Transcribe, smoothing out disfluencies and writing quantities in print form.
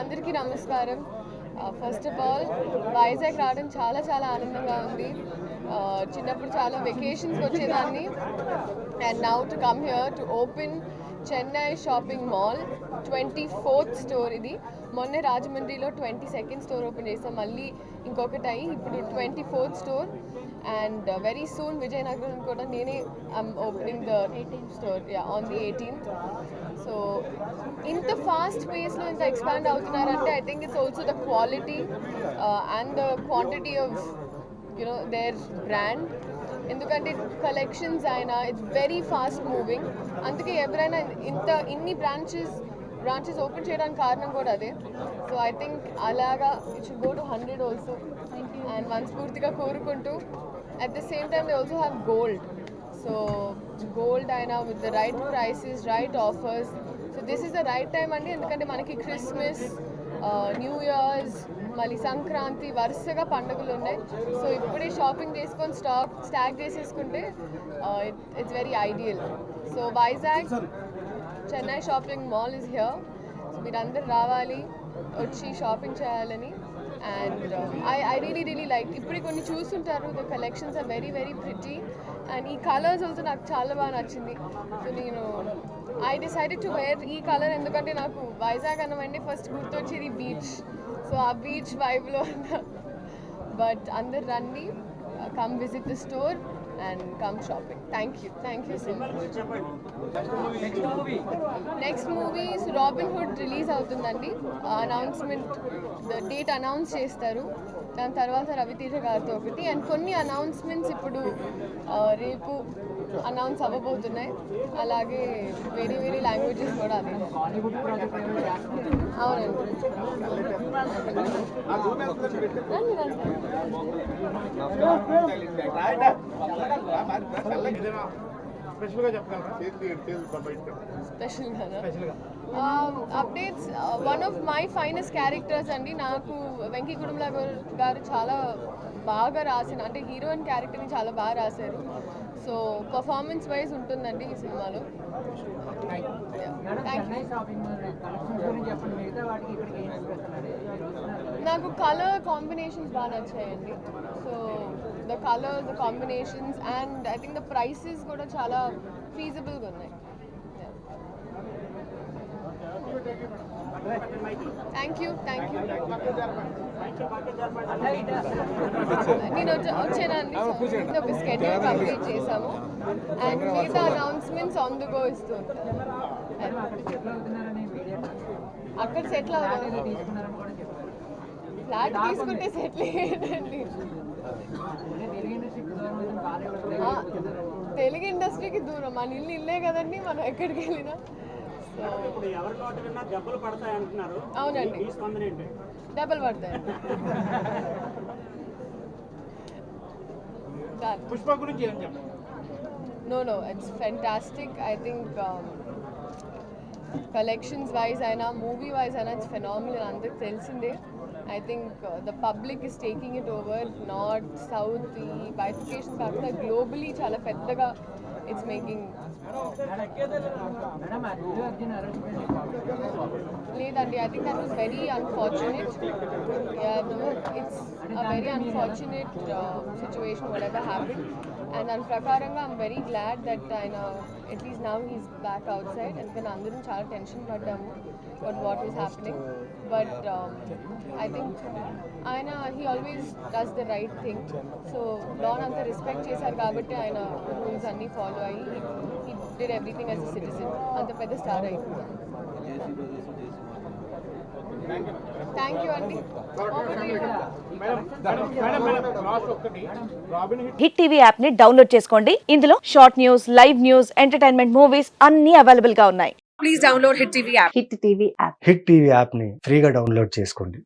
అందరికీ నమస్కారం. First of all Vizag రావడం చాలా చాలా ఆనందంగా ఉంది. చిన్నప్పుడు చాలా వెకేషన్స్కి వచ్చేదాన్ని and now to come here to open Chennai shopping mall 24th store. ఇది మొన్నే రాజమండ్రిలో 22nd స్టోర్ ఓపెన్ చేస్తాం, మళ్ళీ ఇంకొకటి అయ్యి ఇప్పుడు 24th store and very soon Vizianagaram కూడా నేనే opening the 18th store on the 18th. So ఇంత ఫాస్ట్ పేస్లో ఇంత ఎక్స్పాండ్ అవుతున్నారంటే I think it's also the quality and the quantity of their brand. ఎందుకంటే కలెక్షన్స్ అయినా ఇట్స్ వెరీ ఫాస్ట్ మూవింగ్. అందుకే ఎవరైనా ఇన్ని బ్రాంచెస్ ఓపెన్ చేయడానికి కారణం కూడా అదే. సో ఐ థింక్ అలాగా it should go to 100 also and మనస్ఫూర్తిగా కోరుకుంటూ at the same time they also have gold. So gold అయినా with the right prices, right offers. So this is the right time అండి. ఎందుకంటే మనకి Christmas, new years, మళ్ళీ సంక్రాంతి వరుసగా పండుగలు ఉన్నాయి. సో ఇప్పుడే షాపింగ్ చేసుకొని స్టాక్ చేసేసుకుంటే it's very ideal. So Vizag Chennai shopping mall is here. So మీరందరూ రావాలి, వచ్చి షాపింగ్ చేయాలని. అండ్ ఐ రియలీ లైక్, ఇప్పుడు కొన్ని చూస్తుంటారు, the collections are very very pretty and ఈ కలర్స్ ఆల్సో నాకు చాలా బాగా నచ్చింది. సో నేను ఐ డిసైడెడ్ టు వేర్ ఈ కలర్. ఎందుకంటే నాకు వైజాగ్ అనమండి ఫస్ట్ గుర్తొచ్చేది బీచ్. సో ఆ బీచ్ వైబ్లో బట్ అందరు రండి, come visit the store and come shopping. Thank you so much. Next movie is Robin Hood release అవుతుందండి. అనౌన్స్మెంట్ డేట్ అనౌన్స్ చేస్తారు. దాని తర్వాత రవితేజ గారితో ఒకటి అండ్ కొన్ని అనౌన్స్మెంట్స్ ఇప్పుడు రేపు అనౌన్స్ అవ్వబోతున్నాయి. అలాగే వేరే లాంగ్వేజెస్ కూడా అదే. అవునండి. Updates, one of my finest characters అండి. నాకు వెంకీ కుటుంబల గారు చాలా బాగా రాసిన, అంటే హీరోయిన్ క్యారెక్టర్ని చాలా బాగా రాశారు. సో పర్ఫార్మెన్స్ వైజ్ ఉంటుందండి ఈ సినిమాలో. నాకు కలర్ కాంబినేషన్స్ బాగా నచ్చాయండి. So the colours, the combinations and I think the prices కూడా చాలా ఫీజిబుల్గా ఉన్నాయి. Thank you. నేను వచ్చానండి. ఒక స్కెడ్యూల్ కంప్లీట్ చేశాము అండ్ మిగతా అనౌన్స్మెంట్స్ ఆన్ ది గో ఇస్తూ ఉంటాను. అక్కడ సెటిల్ అవుతాను. ఫ్లాట్ తీసుకుంటే సెటిల్ అయ్యేటండి. తెలుగు ఇండస్ట్రీకి దూరం, మన ఇల్లే కదండి, మనం ఎక్కడికి వెళ్ళినా. అవునండి, డబ్బులు పడతాయి. పుష్ప గురించి ఏం చెప్పండి? No, it's fantastic. I think collections wise అయినా మూవీ వైజ్ అయినా ఇట్స్ ఫెనామినల్. అందరికి తెలిసిందే. I think the public is taking it over. North, South, ఈ బైఫికేషన్ కాకుండా గ్లోబలీ చాలా పెద్దగా ఇట్స్ మేకింగ్. లేదండి, I think that was very unfortunate. It's a very unfortunate situation whatever happened. And దాని ప్రకారంగా I'm very glad that at least now he's back outside. ఎందుకంటే అందరం చాలా టెన్షన్ పడ్డాము what was happening. But I think he always does the right thing. So Don అంత respect చేశారు కాబట్టి ఆయన రూల్స్ అన్నీ ఫాలో అయ్యి he did everything as a citizen. అంత పెద్ద స్టార్ అయిపోయింది. థ్యాంక్ యూ అండి. హిట్ టీవీ యాప్ ని డౌన్లోడ్ చేసుకోండి. ఇందులో short news, live news, entertainment movies అన్ని అవైలబుల్ గా ఉన్నాయి. Please download hit TV app. Hit TV app ని ఫ్రీగా డౌన్లోడ్ చేసుకోండి.